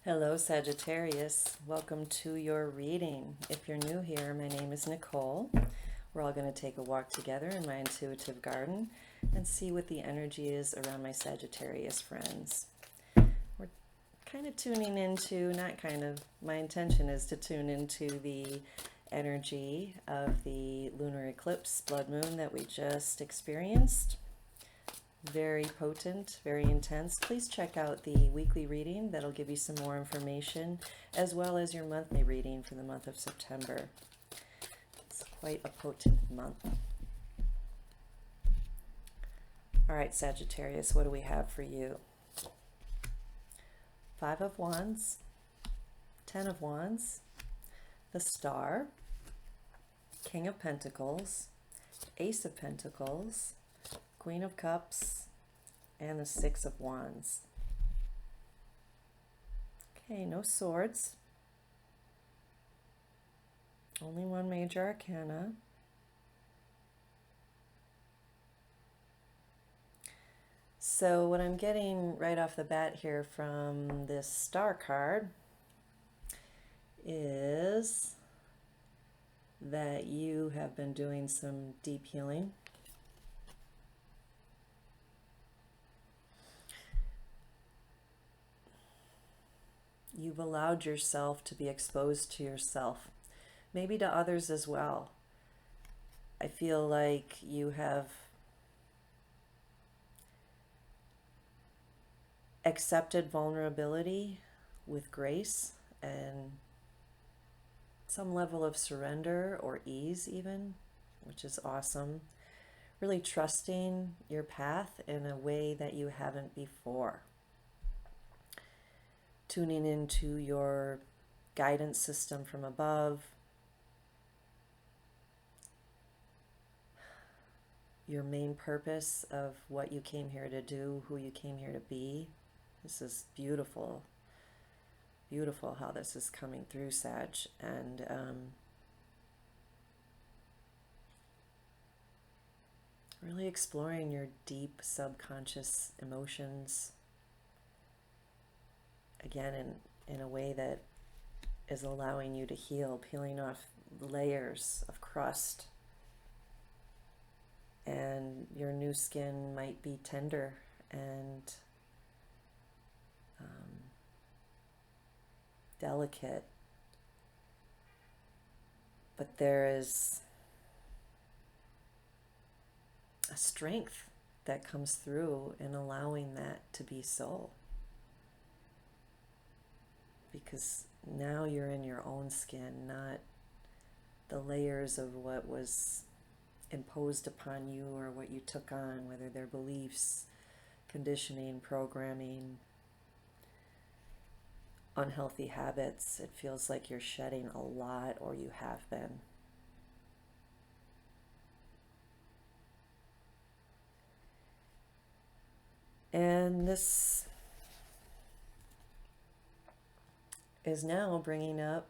Hello, Sagittarius. Welcome to your reading. If you're new here, my name is Nicole. We're all going to take a walk together in my intuitive garden and see what the energy is around my Sagittarius friends. We're kind of tuning into, not kind of, my intention is to tune into the energy of the lunar eclipse blood moon that we just experienced. Very potent, very intense. Please check out the weekly reading. That'll give you some more information, as well as your monthly reading for the month of September. It's quite a potent month. All right, Sagittarius, what do we have for you? 5 of Wands, 10 of Wands, the Star, King of Pentacles, Ace of Pentacles, Queen of Cups, and the 6 of Wands. Okay, no swords. Only one major arcana. So what I'm getting right off the bat here from this star card is that you have been doing some deep healing. You've allowed yourself to be exposed to yourself, maybe to others as well. I feel like you have accepted vulnerability with grace and some level of surrender or ease even, which is awesome. Really trusting your path in a way that you haven't before. Tuning into your guidance system from above, your main purpose of what you came here to do, who you came here to be. This is beautiful, beautiful how this is coming through, Sag. And really exploring your deep subconscious emotions, again, in a way that is allowing you to heal, peeling off layers of crust. And your new skin might be tender and delicate, but there is a strength that comes through in allowing that to be so. Because now you're in your own skin, not the layers of what was imposed upon you or what you took on, whether they're beliefs, conditioning, programming, unhealthy habits. It feels like you're shedding a lot, or you have been. And this is now bringing up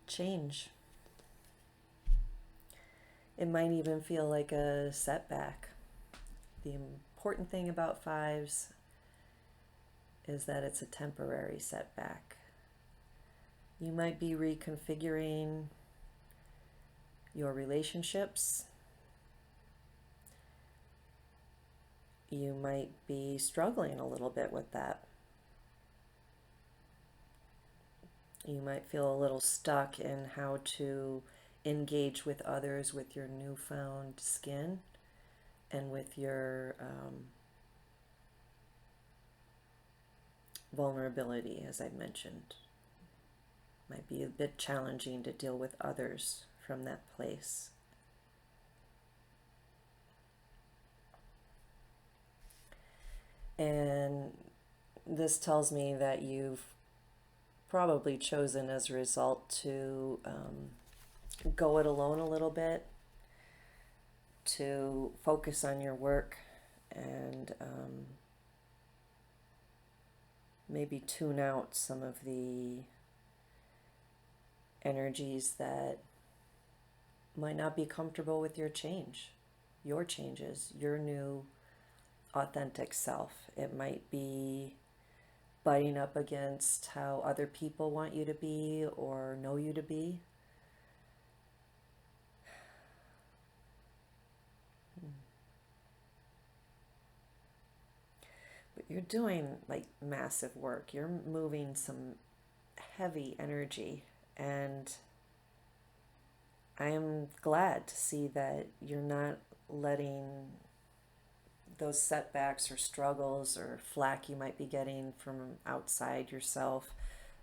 change. It might even feel like a setback. The important thing about fives is that it's a temporary setback. You might be reconfiguring your relationships. You might be struggling a little bit with that. You might feel a little stuck in how to engage with others with your newfound skin and with your vulnerability, as I mentioned. Might be a bit challenging to deal with others from that place. And this tells me that you've probably chosen as a result to go it alone a little bit, to focus on your work and maybe tune out some of the energies that might not be comfortable with your change, your changes, your new authentic self. It might be butting up against how other people want you to be or know you to be. But you're doing like massive work. You're moving some heavy energy, and I am glad to see that you're not letting those setbacks or struggles or flack you might be getting from outside yourself,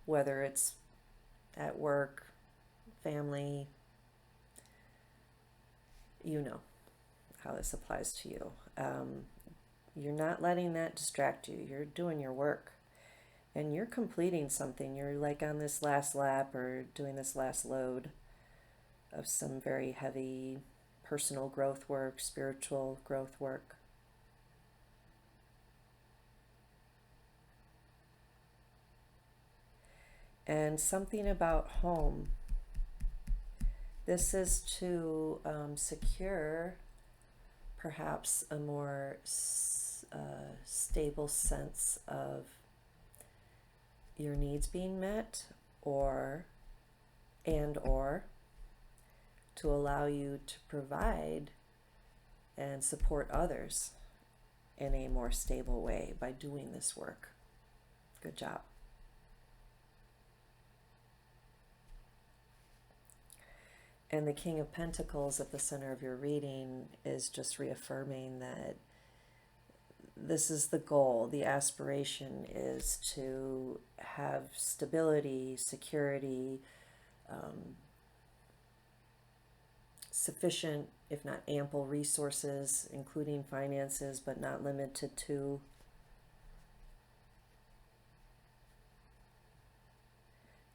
whether it's at work, family, you know how this applies to you. You're not letting that distract you. You're doing your work and you're completing something. You're like on this last lap or doing this last load of some very heavy personal growth work, spiritual growth work. And something about home. This is to secure perhaps a more stable sense of your needs being met, or to allow you to provide and support others in a more stable way by doing this work. Good job. And the King of Pentacles at the center of your reading is just reaffirming that this is the goal. The aspiration is to have stability, security, sufficient, if not ample, resources, including finances, but not limited to.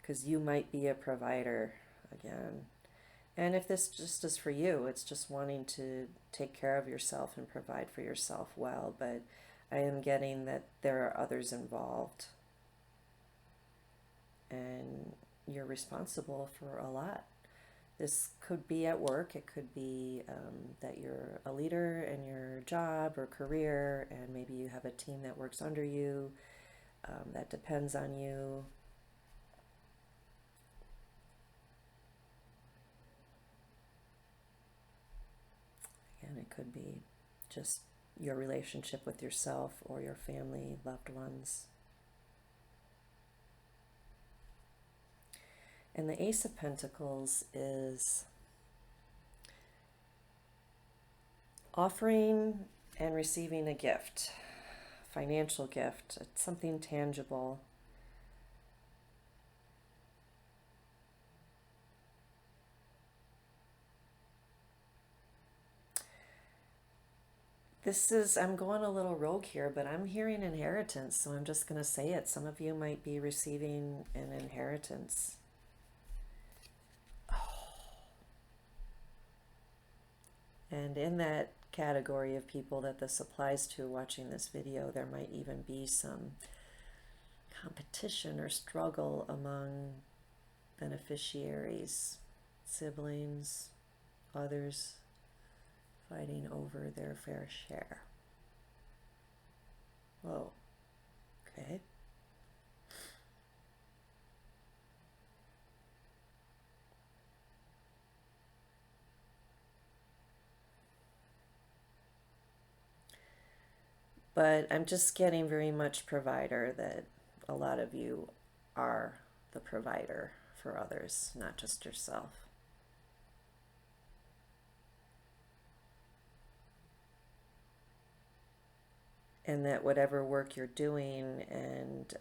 Because you might be a provider again. And if this just is for you, it's just wanting to take care of yourself and provide for yourself well. But I am getting that there are others involved. And you're responsible for a lot. This could be at work. It could be that you're a leader in your job or career, and maybe you have a team that works under you, that depends on you. And it could be just your relationship with yourself or your family, loved ones. And the Ace of Pentacles is offering and receiving a gift, financial gift. It's something tangible. This is, I'm going a little rogue here, but I'm hearing inheritance, so I'm just going to say it. Some of you might be receiving an inheritance. And in that category of people that this applies to watching this video, there might even be some competition or struggle among beneficiaries, siblings, others fighting over their fair share. Whoa, okay. But I'm just getting very much provider, that a lot of you are the provider for others, not just yourself. And that whatever work you're doing and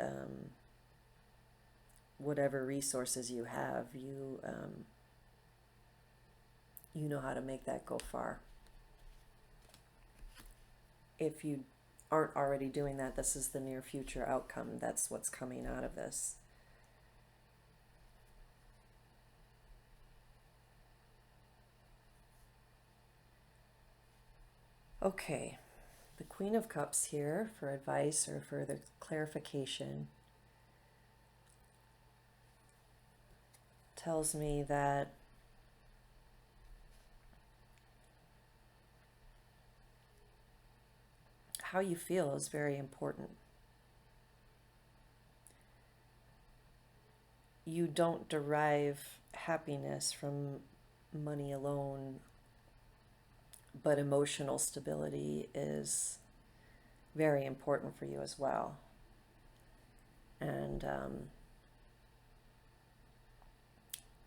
whatever resources you have, you know how to make that go far. If you aren't already doing that, this is the near future outcome. That's what's coming out of this. Okay, the Queen of Cups here for advice or further clarification tells me that how you feel is very important. you don't derive happiness from money alone, but emotional stability is very important for you as well. And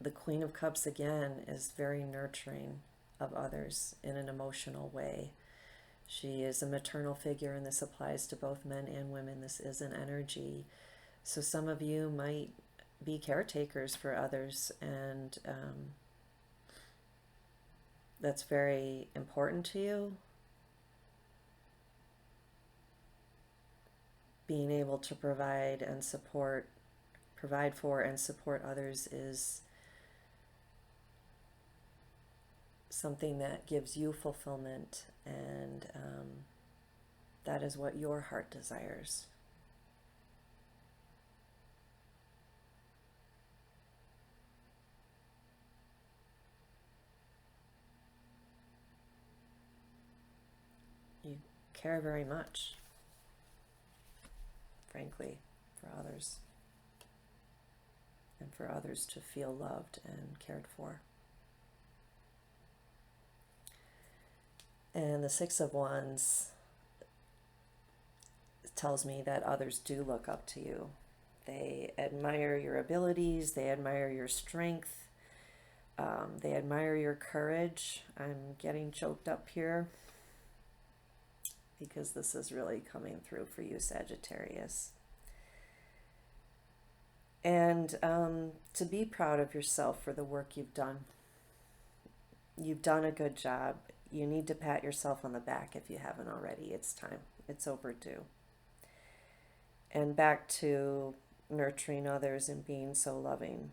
the Queen of Cups, again, is very nurturing of others in an emotional way. She is a maternal figure, and this applies to both men and women. This is an energy. So some of you might be caretakers for others, and that's very important to you. Being able to provide for and support others is something that gives you fulfillment, and that is what your heart desires. You care very much, frankly, for others, and for others to feel loved and cared for. And the Six of Wands tells me that others do look up to you. They admire your abilities, they admire your strength, they admire your courage. I'm getting choked up here because this is really coming through for you, Sagittarius. And to be proud of yourself for the work you've done. You've done a good job. You need to pat yourself on the back if you haven't already. It's time. It's overdue. And back to nurturing others and being so loving.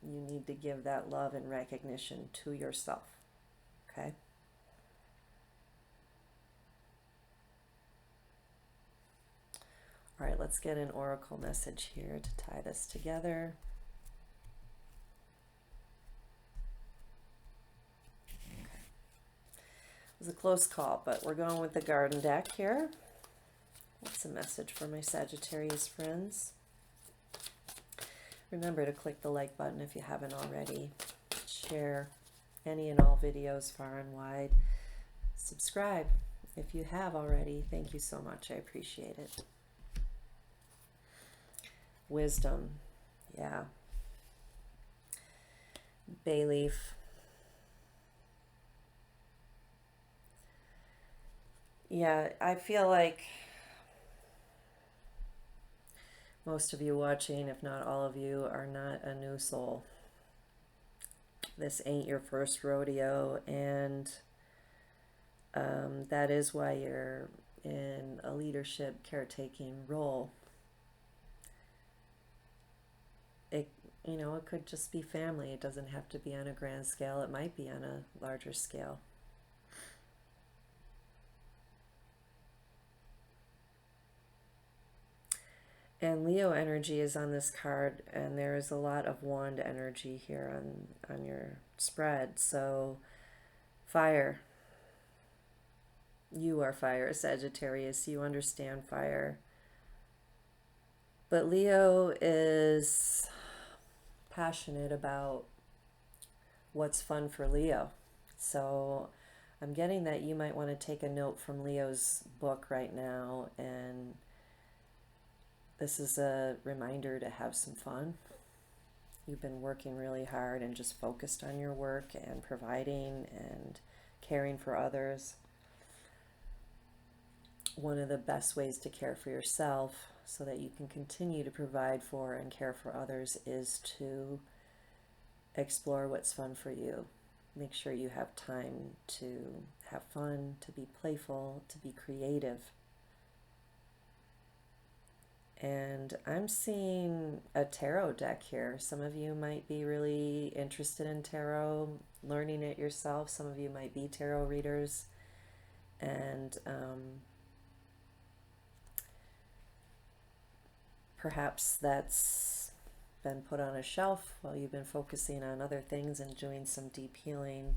You need to give that love and recognition to yourself. Okay? All right, let's get an oracle message here to tie this together. Okay. It was a close call, but we're going with the garden deck here. What's a message for my Sagittarius friends? Remember to click the like button if you haven't already. Share any and all videos far and wide. Subscribe if you have already. Thank you so much. I appreciate it. Wisdom. Yeah. Bay leaf. Yeah, I feel like most of you watching, if not all of you, are not a new soul. This ain't your first rodeo, and that is why you're in a leadership caretaking role. It could just be family. It doesn't have to be on a grand scale. It might be on a larger scale. And Leo energy is on this card, and there is a lot of wand energy here on your spread. So fire. You are fire, Sagittarius. You understand fire. But Leo is passionate about what's fun for Leo. So I'm getting that you might want to take a note from Leo's book right now, and this is a reminder to have some fun. You've been working really hard and just focused on your work and providing and caring for others. One of the best ways to care for yourself so that you can continue to provide for and care for others is to explore what's fun for you. Make sure you have time to have fun, to be playful, to be creative. And I'm seeing a tarot deck here. Some of you might be really interested in tarot, learning it yourself. Some of you might be tarot readers. And perhaps that's been put on a shelf while you've been focusing on other things and doing some deep healing.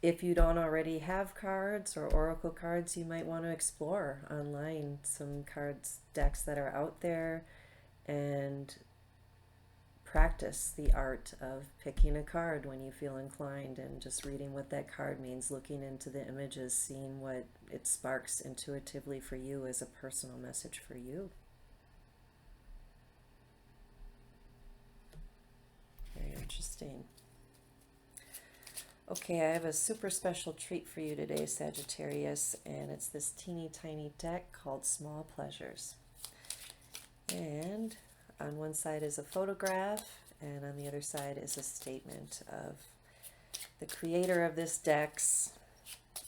If you don't already have cards or oracle cards, you might want to explore online some cards decks that are out there. and practice the art of picking a card when you feel inclined and just reading what that card means, looking into the images, seeing what it sparks intuitively for you as a personal message for you. Very interesting. Okay, I have a super special treat for you today, Sagittarius, and it's this teeny tiny deck called Small Pleasures. And on one side is a photograph, and on the other side is a statement of the creator of this deck's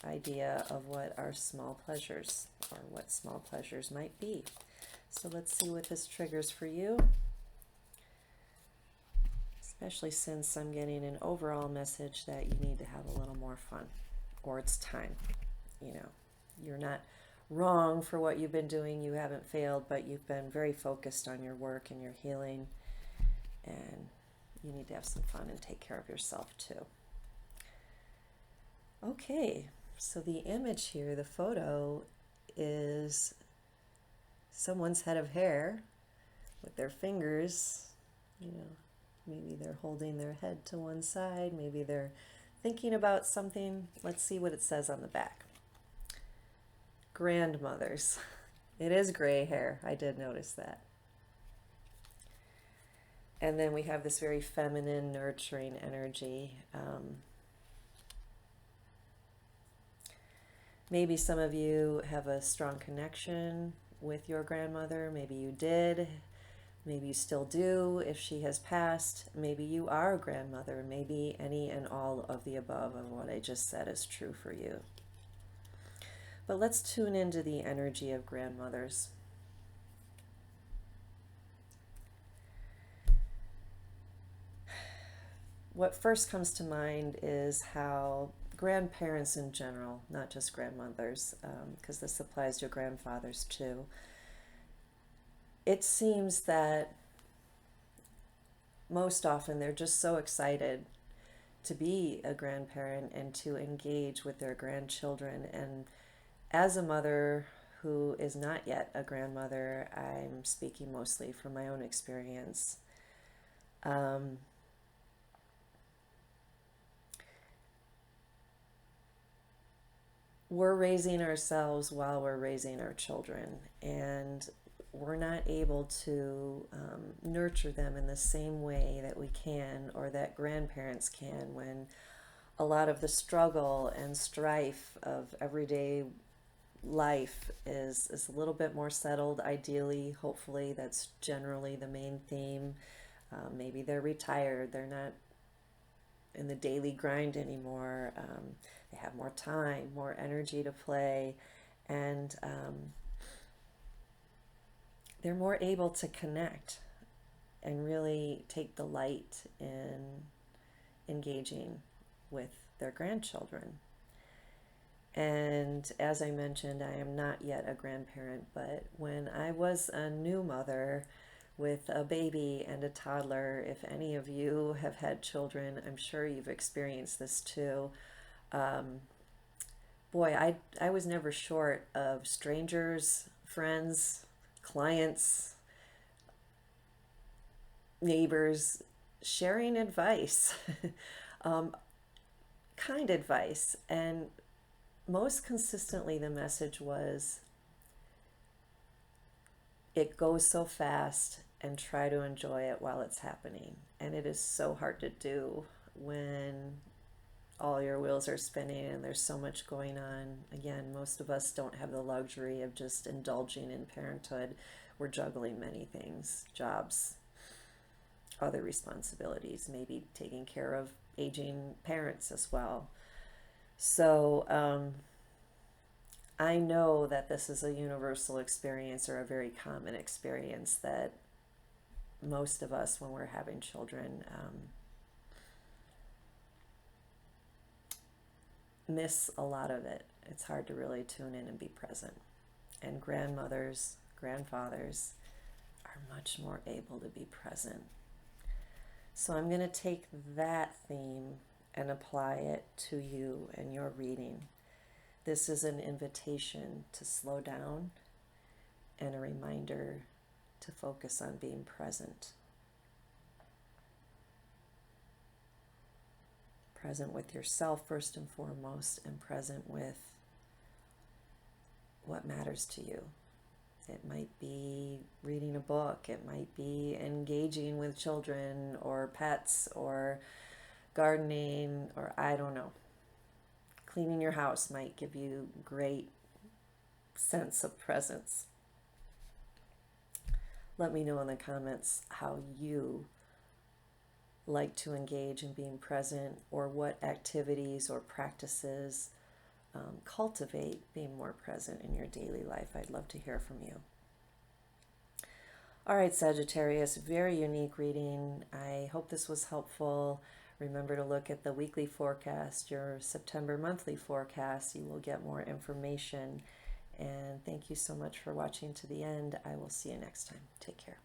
idea of what are small pleasures, or what small pleasures might be. So let's see what this triggers for you, especially since I'm getting an overall message that you need to have a little more fun, or it's time. You know, you're not wrong for what you've been doing. You haven't failed, but you've been very focused on your work and your healing, and you need to have some fun and take care of yourself too. Okay, so the image here, the photo, is someone's head of hair with their fingers, maybe they're holding their head to one side, maybe they're thinking about something. Let's see what it says on the back. Grandmothers. It is gray hair. I did notice that. And then we have this very feminine, nurturing energy. Maybe some of you have a strong connection with your grandmother. Maybe you did. Maybe you still do if she has passed. Maybe you are a grandmother. Maybe any and all of the above of what I just said is true for you. But let's tune into the energy of grandmothers. What first comes to mind is how grandparents in general, not just grandmothers, because this applies to grandfathers too, it seems that most often they're just so excited to be a grandparent and to engage with their grandchildren. And as a mother who is not yet a grandmother, I'm speaking mostly from my own experience. We're raising ourselves while we're raising our children, and we're not able to nurture them in the same way that we can, or that grandparents can, when a lot of the struggle and strife of everyday life is a little bit more settled. Ideally, hopefully, that's generally the main theme. Maybe they're retired, they're not in the daily grind anymore. They have more time, more energy to play, and they're more able to connect and really take delight in engaging with their grandchildren. And as I mentioned, I am not yet a grandparent, but when I was a new mother with a baby and a toddler, if any of you have had children, I'm sure you've experienced this too. Boy, I was never short of strangers, friends, clients, neighbors sharing advice, kind advice. And most consistently, the message was, it goes so fast and try to enjoy it while it's happening. And it is so hard to do when all your wheels are spinning and there's so much going on. Again, most of us don't have the luxury of just indulging in parenthood. We're juggling many things, jobs, other responsibilities, maybe taking care of aging parents as well. So I know that this is a universal experience, or a very common experience, that most of us, when we're having children, miss a lot of it. It's hard to really tune in and be present. And grandmothers, grandfathers are much more able to be present. So I'm going to take that theme and apply it to you and your reading. This is an invitation to slow down and a reminder to focus on being present. Present with yourself first and foremost, and present with what matters to you. It might be reading a book, it might be engaging with children or pets or gardening, or I don't know. Cleaning your house might give you great sense of presence. Let me know in the comments how you like to engage in being present, or what activities or practices cultivate being more present in your daily life. I'd love to hear from you. All right, Sagittarius, very unique reading. I hope this was helpful. Remember to look at the weekly forecast, your September monthly forecast. You will get more information. And thank you so much for watching to the end. I will see you next time. Take care.